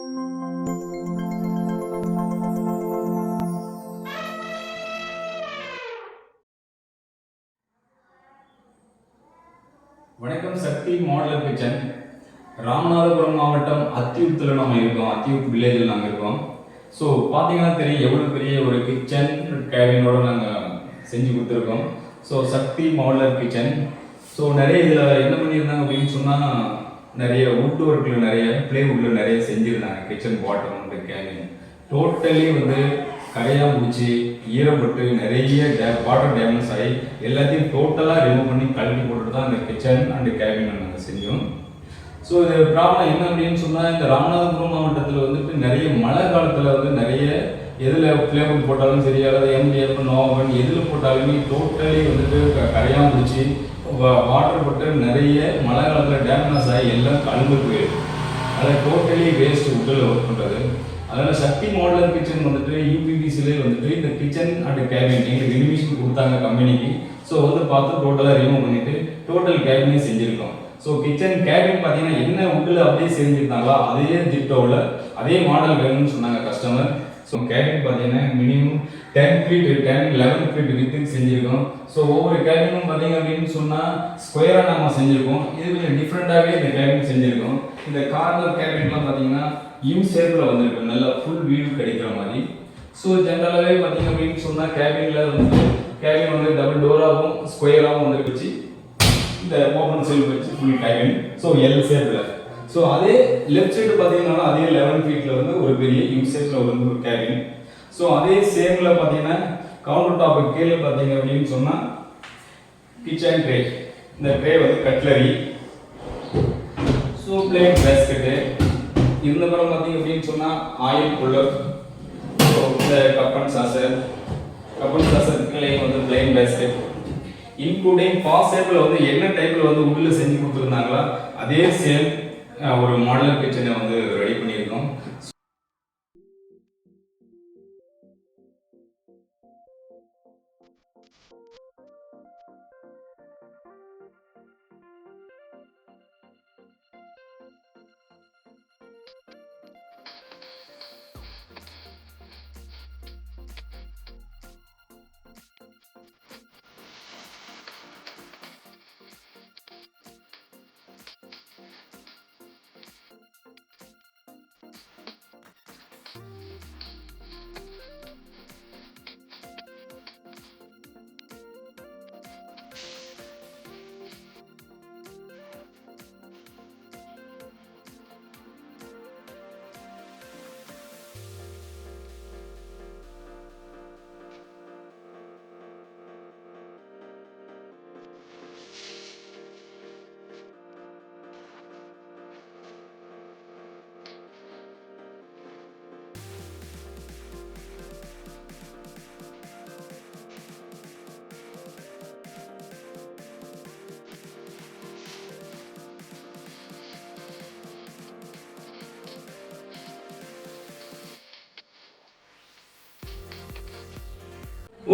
வணக்கம். சக்தி modular kitchen, Ramanathapuram மாவட்டம் அத்தியூத்தில் நம்ம இருக்கோம். அத்தியூத் வில்லேஜில் நாங்கள் இருக்கோம். ஸோ பார்த்தீங்கன்னா தெரியும் எவ்வளோ பெரிய ஒரு கிச்சன் கேபினோட நாங்கள் செஞ்சு கொடுத்துருக்கோம். ஸோ சக்தி மாடலர் கிச்சன். ஸோ நிறைய இதில் என்ன பண்ணியிருந்தாங்க அப்படின்னு சொன்னால், நிறைய வுட் ஒர்க்கில் நிறைய ப்ளேவுட்டில் நிறைய செஞ்சுருந்தாங்க. கிச்சன் பாட்டம் அந்த கேபின் டோட்டலி வந்து கரையாக முடிச்சு ஈரப்பட்டு நிறைய வாட்டர் டேமேஜ் ஆகி எல்லாத்தையும் டோட்டலாக ரிமூவ் பண்ணி கழட்டி போட்டுட்டு தான் அந்த கிச்சன் அண்ட் கேபினை நாங்கள் செஞ்சோம். ஸோ இது ப்ராப்ளம் என்ன அப்படின்னு சொன்னால், இந்த ராமநாதபுரம் மாவட்டத்தில் வந்துட்டு நிறைய மழை காலத்தில் வந்து நிறைய எதில் பிளேவுட் போட்டாலும் சரி, அல்லது MDF நோவன் எதில் போட்டாலுமே டோட்டலி வந்துட்டு கரையாக முடிச்சு வாட்டர் பட்டு நிறைய மழை காலத்தில் டேமேஜ் ஆகி எல்லாம் கலந்து போயிடுது. அதை டோட்டலி வேஸ்ட் வுட்டில் ஒர்க் பண்ணுறது. அதனால் சக்தி மாடலர் கிச்சன் வந்துட்டு UPVCலே வந்துட்டு இந்த கிச்சன் அண்ட் கேபின் எங்களுக்கு ரினிவேஷன் கொடுத்தாங்க கம்பெனிக்கு. ஸோ வந்து பார்த்து டோட்டலாக ரிமூவ் பண்ணிவிட்டு டோட்டல் கேபினே செஞ்சுருக்கோம். ஸோ கிச்சன் கேபின் பார்த்தீங்கன்னா என்ன வுட்டில் அப்படியே செஞ்சுருந்தாங்களோ அதே ஜிப்டோவில் அதே மாடல் வேணும்னு சொன்னாங்க கஸ்டமர். ஸோ கேபின் பார்த்தீங்கன்னா மினிமம் 10 feet 11 feet வித்துக்கு செஞ்சுருக்கோம். ஸோ ஒவ்வொரு கேபினும் பார்த்தீங்க அப்படின்னு சொன்னால் ஸ்கொயராக நம்ம செஞ்சுருக்கோம். இது கொஞ்சம் டிஃப்ரெண்ட்டாகவே இந்த கேபின் செஞ்சுருக்கோம். இந்த கார்னர் கேபின்லாம் பார்த்தீங்கன்னா ஷேப்பில் வந்துருக்கு, நல்லா ஃபுல் வியூ கிடைக்கிற மாதிரி. ஸோ ஜென்ரலாகவே பார்த்தீங்க அப்படின்னு சொன்னால் கேபினில் வந்து கேபின் வந்து டபுள் டோராகவும் ஸ்கொயராகவும் வந்துருச்சு. இந்த ஓப்பன் செல்ஃப் வச்சு ஃபுல் கேபின். ஸோ L ஷேப்பில். ஸோ அதே லெஃப்ட் சைடு பார்த்தீங்கன்னா அதே 11 feet வந்து ஒரு பெரிய ஷேப்பில் வந்து ஒரு கேபின். ஸோ அதே சேமில் பார்த்தீங்கன்னா கவுண்டர் டாப்பு கீழே பார்த்தீங்க அப்படின்னு சொன்னால் கிச்சன் ட்ரே. இந்த ட்ரே வந்து கட்லரி. ஸோ பிளேட் பேஸ்கெட்டு இருந்த பிறகு பார்த்தீங்க அப்படின்னு சொன்னால் ஆயில் கூலர். ஸோ இந்த கப்பன் சாசர் கீழே வந்து பிளேன் பேஸ்கெட் இன்க்ளூடிங் பாஸ் ஷேப்பில் வந்து என்ன டைப்பில் வந்து உள்ள செஞ்சு கொடுத்துருந்தாங்களா அதே சேம் ஒரு மாடலர் கிச்சனை வந்து ரெடி பண்ணியிருக்கோம்.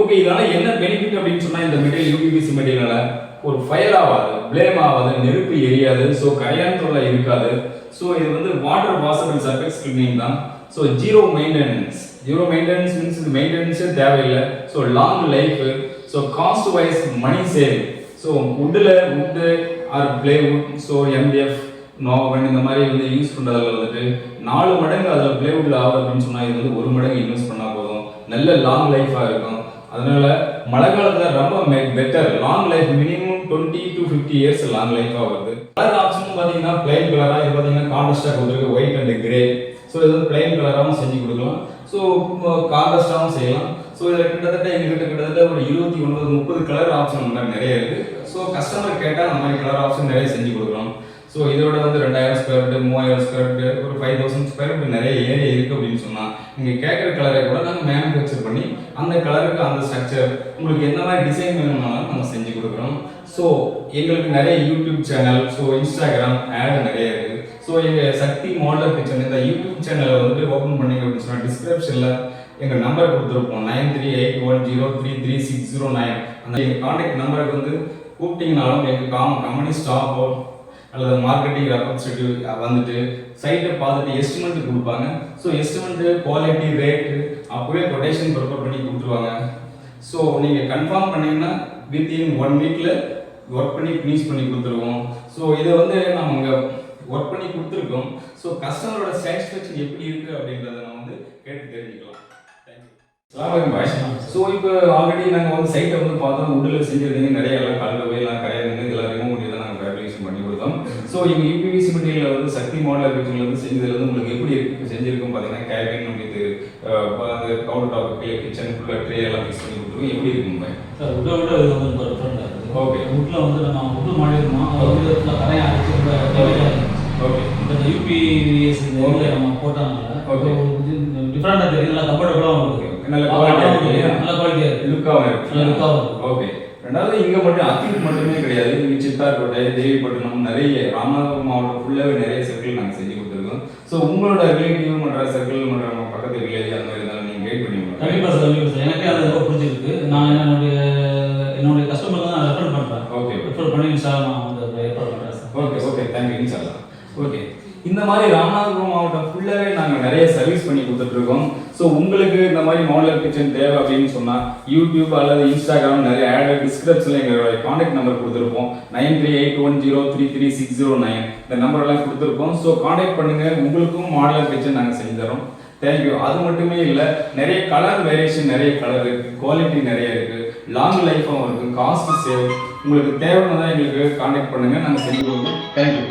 ஓகே, இதனால என்ன பெனிஃபிட் அப்படின்னு சொன்னா, இந்த மெட்டீரியல் UPVC மெட்டீரியல்னால ஒரு ஃபயர் ஆகாது, பிளேம் ஆகாது, நெருப்பு எரியாது, ஸோ கரையான் தொல்லை இருக்காது. ஸோ இது வந்து வாட்டர் வாஷபிள் சர்ஃபேஸ் கிளீனிங் தான். ஸோ ஜீரோ மெயின்டெனன்ஸ் மீன்ஸ் இது மெயின்டெனன்ஸே தேவையில்லை. So long life. So cost wise money save. So wood or plywood, so MDF நோவன் இந்த மாதிரி வந்து யூஸ் பண்ணுறதுல வந்துட்டு 4 மடங்கு அதில் பிளேவுட்டில் ஆகுது அப்படின்னு சொன்னால் இது வந்து 1 மடங்கு இன்வெஸ்ட் பண்ணால் போதும். நல்ல லாங் லைஃபாக இருக்கும். அதனால மழை காலத்தில் ரொம்ப better. Long life minimum 20 to 50 years long லைஃபாக வருது. கலர் ஆப்ஷன் பார்த்தீங்கன்னா பிளைன் கலராக, இது பார்த்தீங்கன்னா கான்ட்ராஸ்டாக கொடுத்துருக்கு, ஒயிட் அண்ட் கிரே. ஸோ இது வந்து பிளைன் கலராகவும் செஞ்சு கொடுக்கலாம். ஸோ கான்ட்ராஸ்டாகவும் செய்யலாம். ஸோ இதில் கிட்டத்தட்ட ஒரு 29-30 கலர் ஆப்ஷன் நிறைய இருக்குது. ஸோ கஸ்டமர் கேட்டால் அந்த மாதிரி கலர் ஆப்ஷன் நிறைய செஞ்சு கொடுக்கலாம். ஸோ இதோட வந்து 2000 ஸ்கொயர் ஃபீட், 3000 ஸ்கொயர் ஃபீட், ஒரு 5000 ஸ்கொயர் ஃபீட் நிறைய ஏரியா இருக்குது அப்படின்னு சொன்னால், நீங்கள் கேட்குற கலரை கூட நாங்கள் மேனுஃபேக்சர் பண்ணி அந்த கலருக்கு அந்த ஸ்ட்ரக்சர் உங்களுக்கு எந்த மாதிரி டிசைன் வேணும்னாலும் நம்ம செஞ்சு கொடுக்குறோம். ஸோ எங்களுக்கு நிறைய YouTube channel, so Instagram ad நிறைய இருக்குது. ஸோ எங்கள் சக்தி மாடலர் கிச்சன் இந்த யூடியூப் சேனலை வந்துட்டு ஓப்பன் பண்ணிங்க அப்படின்னு சொன்னால் டிஸ்கிரிப்ஷனில் எங்கள் நம்பர் கொடுத்துருப்போம், 9381033609. அந்த எங்கள் கான்டாக்ட் நம்பருக்கு வந்து கூப்பிட்டீங்கனாலும் எங்கள் கம்பெனி ஸ்டாஃபோ அல்லது மார்க்கெட்டிங் ரெப்ரஸன்டேட்டிவ் வந்துட்டு சைட்டை பார்த்துட்டு எஸ்டிமேட் கொடுப்பாங்க. ஸோ எஸ்டிமேட்டு, குவாலிட்டி, ரேட்டு அப்போவே கொட்டேஷன் ப்ரிப்பேர் பண்ணி கொடுத்துருவாங்க. ஸோ நீங்கள் கன்ஃபார்ம் பண்ணீங்கன்னா வித்தின் 1 வீக்கில் ஒர்க் பண்ணி ஃபினிஷ் பண்ணி கொடுத்துருவோம். ஸோ இதை வந்து நம்ம இங்கே ஒர்க் பண்ணி கொடுத்துருக்கோம். ஸோ கஸ்டமரோட சாட்டிஸ்ஃபேக்ஷன் எப்படி இருக்குது அப்படின்றத நம்ம வந்து கேட்டு தெரிஞ்சுக்கலாம். ஸோ இப்போ ஆல்ரெடி நாங்கள் வந்து சைட்டை வந்து பார்த்தோம், உட்டில் செஞ்சிருந்தீங்க, நிறைய எல்லாம் கலவை எல்லாம் கிடையாதுங்க, இதெல்லாம் ரிமூவ் பண்ணி தான் நாங்கள் ஃபேப்ரிகேஷன் பண்ணி கொடுத்தோம். ஸோ இங்கே யூபிவிசி மெட்டீரியல் வந்து சக்தி மாடலர் கிச்சனில் வந்து செஞ்சதுல வந்து உங்களுக்கு எப்படி இருக்கு செஞ்சிருக்கும் பார்த்தீங்கன்னா, கேபின் உங்களுக்கு அந்த கவுண்டர் டாப், கிச்சன் ஃபுல்லாக ட்ரே எல்லாம் ஃபிக்ஸ் பண்ணி கொடுத்துருக்கோம். எப்படி இருக்குங்க சார்? உட்டை விட இது வந்து ரொம்ப டிஃப்ரெண்டாக இருக்குது. ஓகே, உட்டில் வந்து நம்ம உட்டு மாடிருக்கோம், அது வந்து கரையை அரைச்சி ரொம்ப ஓகே. இப்போ இந்த யூபிவிஎஸ் இந்த இதில் நம்ம போட்டதுனால ஓகே டிஃப்ரெண்டாக தெரியுது, நல்லா கம்ஃபர்டபுளாகவும் இருக்குது, நல்ல குவாலிட்டியாக இருக்குது, லுக்காகவும் இருக்குது, நல்ல லுக்காகவும் இருக்குது. ஓகே. ரெண்டாவது இங்கே மட்டும் அத்தியூட் மட்டுமே கிடையாது, இங்கே சித்தார்கோட்டை, தேவிப்பட்டினம், நிறைய ராமநாதபுரம் மாவட்டம் ஃபுல்லாகவே நிறைய சர்க்கிள் நாங்கள் செஞ்சு கொடுத்துருக்கோம். ஸோ உங்களோட ரிலேட்டிவ் பண்ணுற சர்க்கிள் பண்ணுற நம்ம பக்கத்து வில்லேஜ் அந்த மாதிரி இருந்தாலும் நீங்கள் கைட் பண்ணுவீங்க. கண்டிப்பாக சார், கண்டிப்பாக சார். எனக்கே அது ரொம்ப பிடிச்சிருக்கு. நான் என்னுடைய கஸ்டமர் தான் நான் ரெஃபர் பண்ணுறேன். ஓகே, ரெஃபர் பண்ணி சார் நான் வந்து ஏற்பாடு பண்ணுறேன் சார். ஓகே ஓகே, தேங்க்யூ இன்ஷால்லா. ஓகே, இந்த மாதிரி ராமநாதபுரம் மாவட்டம் ஃபுல்லாகவே நாங்கள் நிறைய சர்வீஸ் பண்ணி கொடுத்துட்ருக்கோம். ஸோ உங்களுக்கு இந்த மாதிரி மாடலர் கிச்சன் தேவை அப்படின்னு சொன்னால் யூடியூப் அல்லது இன்ஸ்டாகிராம் நிறைய ஆட் டிஸ்கிரிப்ஷனில் எங்களுடைய காண்டாக்ட் நம்பர் கொடுத்துருப்போம். 9381033609 இந்த நம்பரெல்லாம் கொடுத்துருக்கோம். ஸோ காண்டாக்ட் பண்ணுங்கள், உங்களுக்கும் மாடலர் கிச்சன் நாங்கள் செஞ்சு தரோம். தேங்க்யூ. அது மட்டுமே இல்லை, நிறைய கலர் வேரியேஷன், நிறைய கலர் இருக்குது, குவாலிட்டி நிறைய இருக்குது, லாங் லைஃபாகவும் இருக்குது, காஸ்ட் சேவ். உங்களுக்கு தேவையானதான் எங்களுக்கு காண்டாக்ட் பண்ணுங்கள், நாங்கள் செஞ்சு கொடுப்போம். தேங்க்யூ.